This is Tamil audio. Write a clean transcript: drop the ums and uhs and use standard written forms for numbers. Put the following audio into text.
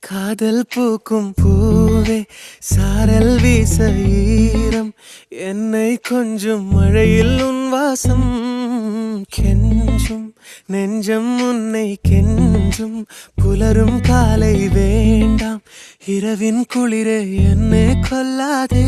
காதல் பூக்கும் பூவே சாரல் வீச ஈரம் என்னை கொஞ்சம் மழையில் உன் வாசம் கெஞ்சும் நெஞ்சம் உன்னை கெஞ்சும் புலரும் காலை வேண்டாம் இரவின் குளிரே என்னை கொல்லாதே